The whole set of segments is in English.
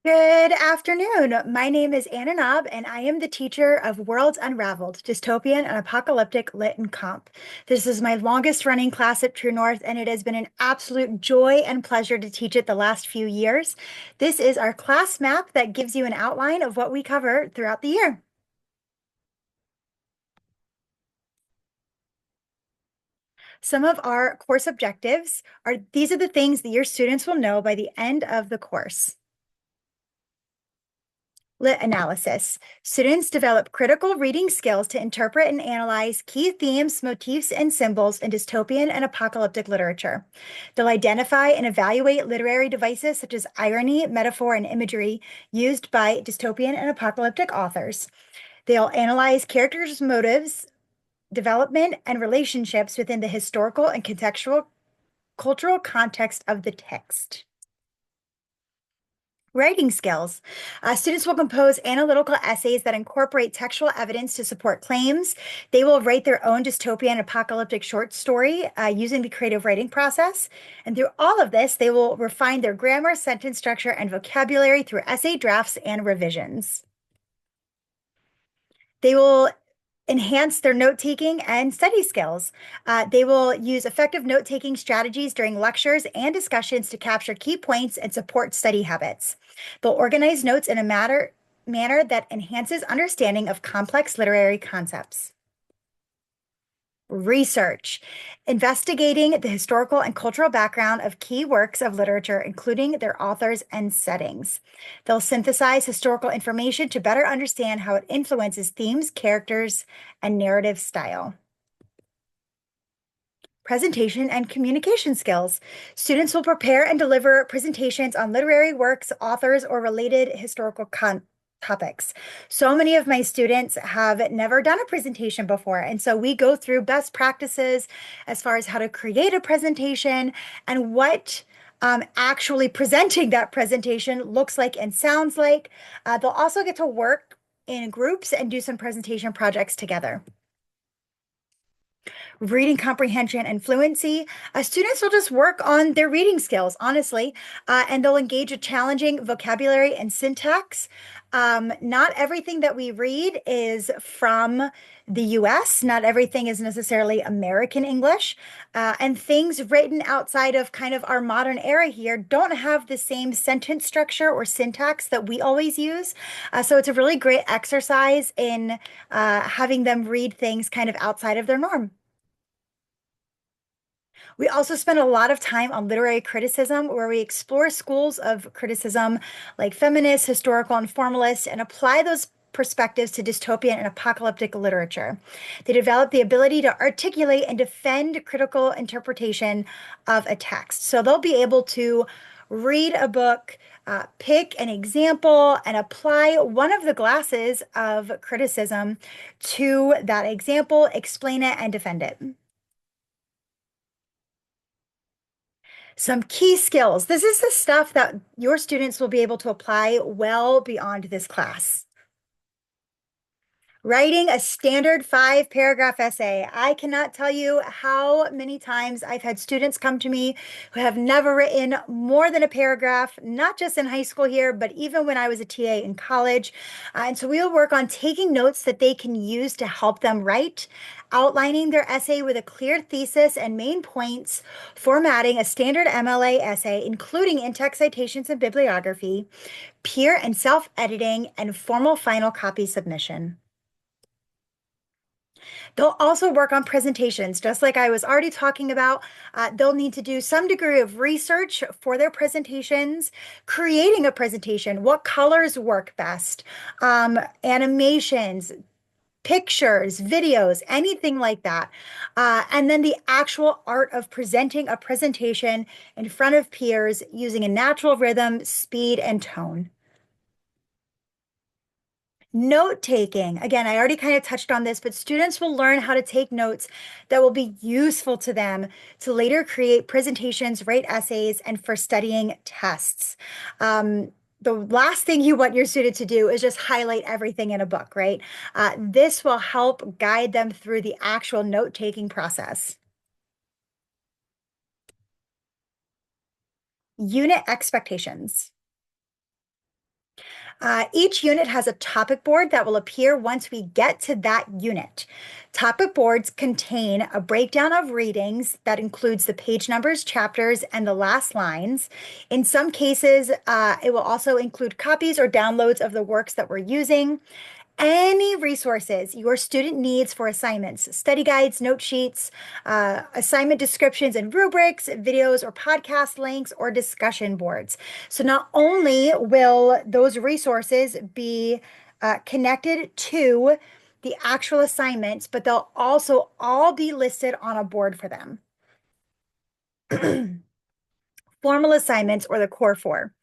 Good afternoon. My name is Anna Knob, and I am the teacher of Worlds Unraveled, Dystopian and Apocalyptic Lit and Comp. This is my longest running class at True North, and it has been an absolute joy and pleasure to teach it the last few years. This is our class map that gives you an outline of what we cover throughout the year. Some of our course objectives are these are the things that your students will know by the end of the course. Lit analysis. Students develop critical reading skills to interpret and analyze key themes, motifs, and symbols in dystopian and apocalyptic literature. They'll identify and evaluate literary devices such as irony, metaphor, and imagery used by dystopian and apocalyptic authors. They'll analyze characters' motives, development, and relationships within the historical and contextual cultural context of the text. Writing skills. Students will compose analytical essays that incorporate textual evidence to support claims. They will write their own dystopian apocalyptic short story using the creative writing process. And through all of this, they will refine their grammar, sentence structure, and vocabulary through essay drafts and revisions. They will enhance their note-taking and study skills. They will use effective note-taking strategies during lectures and discussions to capture key points and support study habits. They'll organize notes in a manner that enhances understanding of complex literary concepts. Research, investigating the historical and cultural background of key works of literature, including their authors and settings. They'll synthesize historical information to better understand how it influences themes, characters, and narrative style. Presentation and communication skills. Students will prepare and deliver presentations on literary works, authors, or related historical topics. So many of my students have never done a presentation before, and so we go through best practices as far as how to create a presentation and what actually presenting that presentation looks like and sounds like. They'll also get to work in groups and do some presentation projects together. Reading comprehension and fluency. Students will just work on their reading skills, honestly, and they'll engage with challenging vocabulary and syntax. Not everything that we read is from the US. Not everything is necessarily American English. And things written outside of kind of our modern era here don't have the same sentence structure or syntax that we always use. So it's a really great exercise in having them read things kind of outside of their norm. We also spend a lot of time on literary criticism, where we explore schools of criticism like feminist, historical, and formalist, and apply those perspectives to dystopian and apocalyptic literature. They develop the ability to articulate and defend critical interpretation of a text. So they'll be able to read a book, pick an example, and apply one of the glasses of criticism to that example, explain it, and defend it. Some key skills. This is the stuff that your students will be able to apply well beyond this class. Writing a standard 5-paragraph essay. I cannot tell you how many times I've had students come to me who have never written more than a paragraph, not just in high school here, but even when I was a TA in college. And so we'll work on taking notes that they can use to help them write, outlining their essay with a clear thesis and main points, formatting a standard MLA essay, including in-text citations and bibliography, peer and self-editing, and formal final copy submission. They'll also work on presentations, just like I was already talking about. They'll need to do some degree of research for their presentations, creating a presentation, what colors work best, animations, pictures, videos, anything like that. And then the actual art of presenting a presentation in front of peers using a natural rhythm, speed, and tone. Note taking. Again, I already kind of touched on this, but students will learn how to take notes that will be useful to them to later create presentations, write essays, and for studying tests. The last thing you want your student to do is just highlight everything in a book, right? This will help guide them through the actual note-taking process. Unit expectations. Each unit has a topic board that will appear once we get to that unit. Topic boards contain a breakdown of readings that includes the page numbers, chapters, and the last lines. In some cases, it will also include copies or downloads of the works that we're using. Any resources your student needs for assignments, study guides, note sheets, assignment descriptions and rubrics, videos or podcast links, or discussion boards. So not only will those resources be connected to the actual assignments, but they'll also all be listed on a board for them. Formal assignments, or the core four.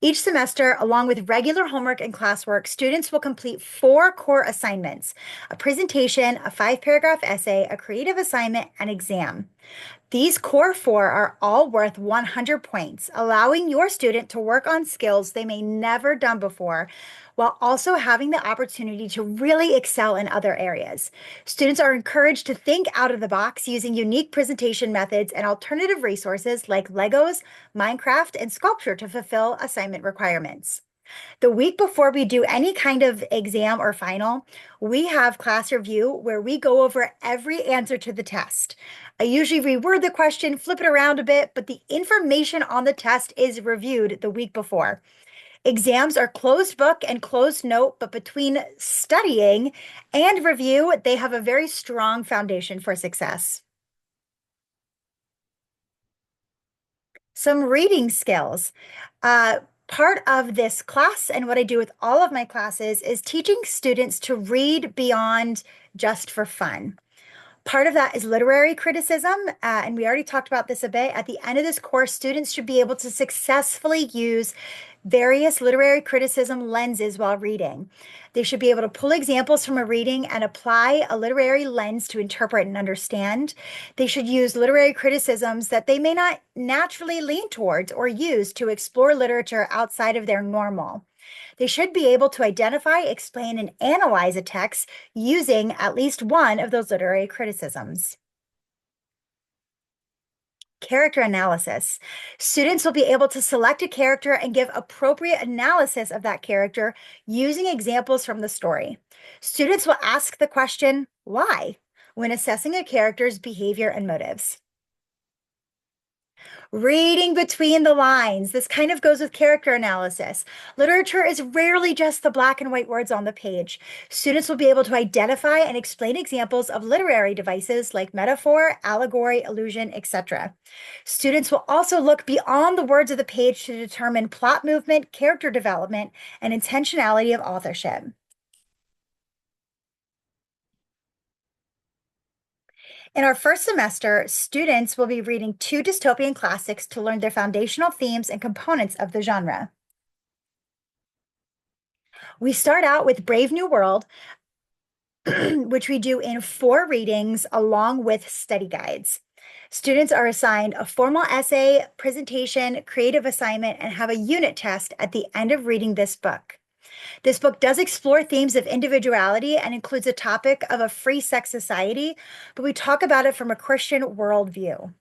Each semester, along with regular homework and classwork, students will complete 4 core assignments: a presentation, a 5-paragraph essay, a creative assignment, and exam. These core 4 are all worth 100 points, allowing your student to work on skills they may never done before, while also having the opportunity to really excel in other areas. Students are encouraged to think out of the box using unique presentation methods and alternative resources like Legos, Minecraft, and sculpture to fulfill assignment requirements. The week before we do any kind of exam or final, we have class review where we go over every answer to the test. I usually reword the question, flip it around a bit, but the information on the test is reviewed the week before. Exams are closed book and closed note, but between studying and review, they have a very strong foundation for success. Some reading skills. Part of this class and what I do with all of my classes is teaching students to read beyond just for fun. Part of that is literary criticism, and we already talked about this a bit. At the end of this course, students should be able to successfully use various literary criticism lenses while reading. They should be able to pull examples from a reading and apply a literary lens to interpret and understand. They should use literary criticisms that they may not naturally lean towards or use to explore literature outside of their normal. They should be able to identify, explain, and analyze a text using at least one of those literary criticisms. Character analysis. Students will be able to select a character and give appropriate analysis of that character using examples from the story. Students will ask the question, why, when assessing a character's behavior and motives. Reading between the lines. This kind of goes with character analysis. Literature is rarely just the black and white words on the page. Students will be able to identify and explain examples of literary devices like metaphor, allegory, allusion, etc. Students will also look beyond the words of the page to determine plot movement, character development, and intentionality of authorship. In our first semester, students will be reading 2 dystopian classics to learn their foundational themes and components of the genre. We start out with Brave New World, which we do in 4 readings along with study guides. Students are assigned a formal essay, presentation, creative assignment, and have a unit test at the end of reading this book. This book does explore themes of individuality and includes a topic of a free sex society, but we talk about it from a Christian worldview.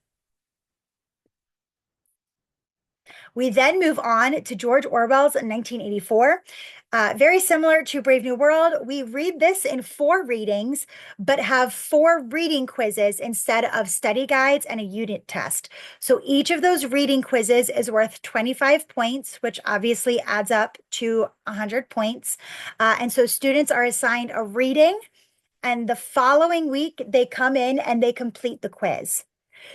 We then move on to George Orwell's 1984. Very similar to Brave New World, we read this in 4 readings, but have 4 reading quizzes instead of study guides and a unit test. So each of those reading quizzes is worth 25 points, which obviously adds up to 100 points. And so students are assigned a reading, and the following week they come in and they complete the quiz.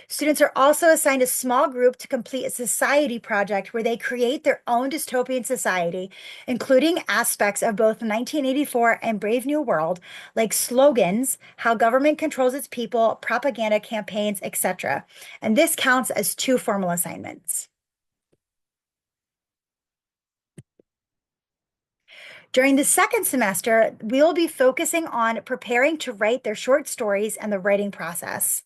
Students are also assigned a small group to complete a society project where they create their own dystopian society, including aspects of both 1984 and Brave New World, like slogans, how government controls its people, propaganda campaigns, etc. And this counts as 2 formal assignments. During the second semester, we'll be focusing on preparing to write their short stories and the writing process.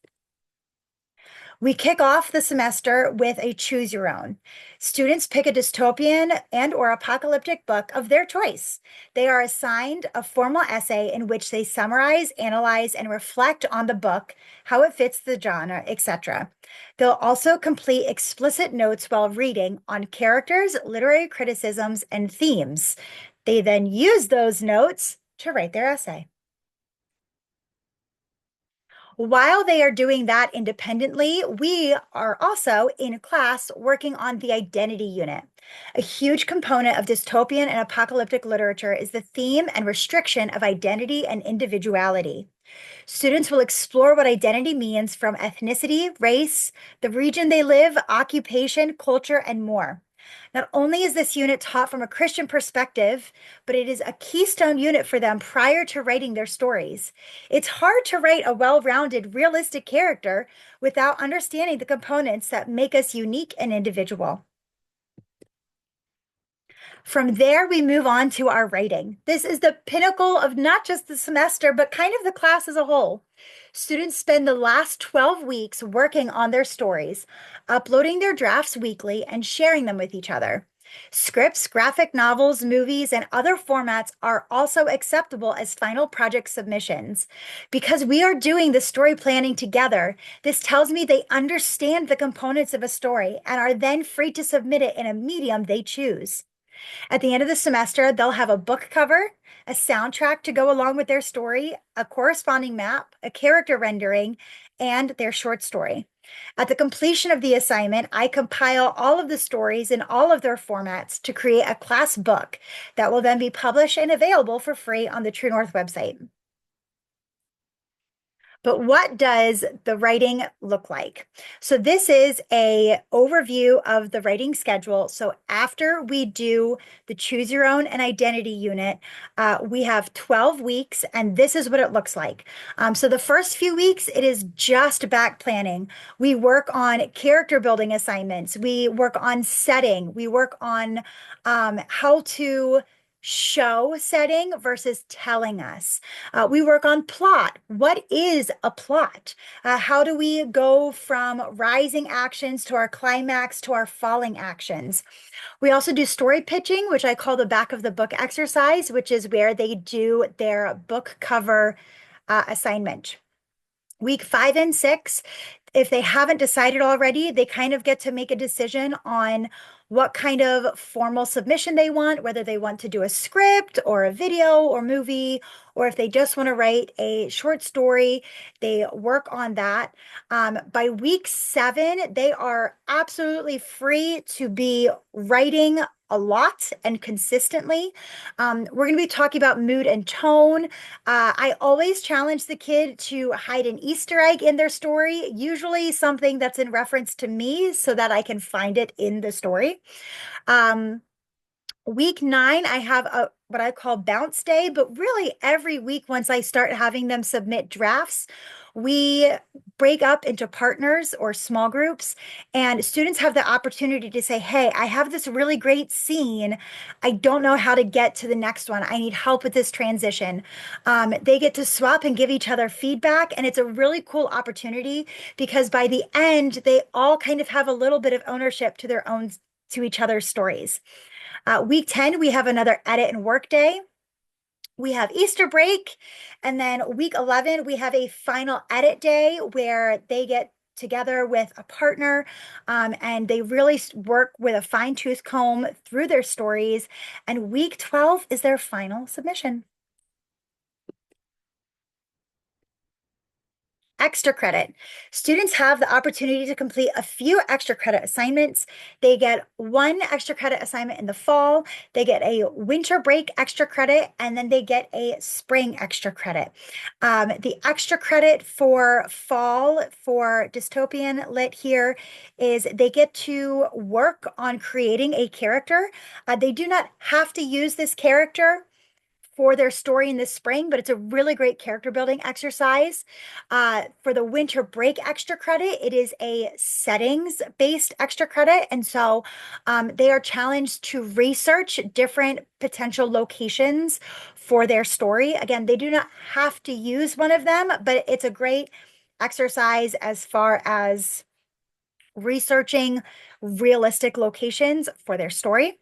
We kick off the semester with a choose your own. Students pick a dystopian and or apocalyptic book of their choice. They are assigned a formal essay in which they summarize, analyze, and reflect on the book, how it fits the genre, etc. They'll also complete explicit notes while reading on characters, literary criticisms, and themes. They then use those notes to write their essay. While they are doing that independently, we are also in class working on the identity unit. A huge component of dystopian and apocalyptic literature is the theme and restriction of identity and individuality. Students will explore what identity means from ethnicity, race, the region they live, occupation, culture, and more. Not only is this unit taught from a Christian perspective, but it is a keystone unit for them prior to writing their stories. It's hard to write a well-rounded, realistic character without understanding the components that make us unique and individual. From there, we move on to our writing. This is the pinnacle of not just the semester, but kind of the class as a whole. Students spend the last 12 weeks working on their stories, uploading their drafts weekly, and sharing them with each other. Scripts, graphic novels, movies, and other formats are also acceptable as final project submissions. Because we are doing the story planning together, this tells me they understand the components of a story and are then free to submit it in a medium they choose. At the end of the semester, they'll have a book cover, a soundtrack to go along with their story, a corresponding map, a character rendering, and their short story. At the completion of the assignment, I compile all of the stories in all of their formats to create a class book that will then be published and available for free on the True North website. But what does the writing look like? So this is a overview of the writing schedule. So after we do the choose your own and identity unit, we have 12 weeks, and this is what it looks like. So the first few weeks, it is just back planning. We work on character building assignments. We work on setting. We work on how to show setting versus telling us. We work on plot. What is a plot? How do we go from rising actions to our climax to our falling actions? We also do story pitching, which I call the back of the book exercise, which is where they do their book cover assignment. Week 5 and 6, if they haven't decided already, they kind of get to make a decision on what kind of formal submission they want, whether they want to do a script or a video or movie, or if they just want to write a short story, they work on that. By week 7, they are absolutely free to be writing a lot and consistently. We're going to be talking about mood and tone. I always challenge the kid to hide an Easter egg in their story, usually something that's in reference to me so that I can find it in the story. Um, Week 9, I have a what I call bounce day, but really every week once I start having them submit drafts, we break up into partners or small groups, and students have the opportunity to say, hey, I have this really great scene. I don't know how to get to the next one. I need help with this transition. They get to swap and give each other feedback, and it's a really cool opportunity because by the end, they all kind of have a little bit of ownership to their own, to each other's stories. Week 10, we have another edit and work day. We have Easter break. And then week 11, we have a final edit day where they get together with a partner and they really work with a fine-tooth comb through their stories. And week 12 is their final submission. Extra credit. Students have the opportunity to complete a few extra credit assignments. They get one extra credit assignment in the fall, they get a winter break extra credit, and then they get a spring extra credit. The extra credit for fall for dystopian lit here is they get to work on creating a character. They do not have to use this character for their story in the spring, but it's a really great character building exercise. For the winter break extra credit, it is a settings based extra credit. And so they are challenged to research different potential locations for their story. Again, they do not have to use one of them, but it's a great exercise as far as researching realistic locations for their story.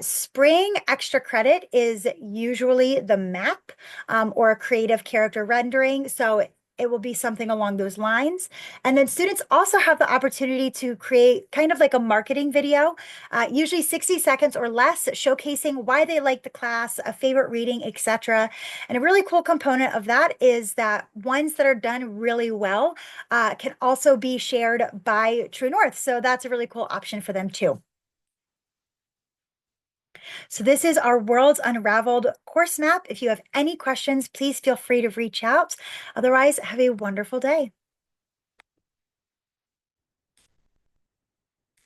Spring extra credit is usually the map or a creative character rendering. So it will be something along those lines. And then students also have the opportunity to create kind of like a marketing video, usually 60 seconds or less, showcasing why they like the class, a favorite reading, etc. And a really cool component of that is that ones that are done really well can also be shared by True North. So that's a really cool option for them too. So this is our Worlds Unraveled course map. If you have any questions, please feel free to reach out. Otherwise, have a wonderful day.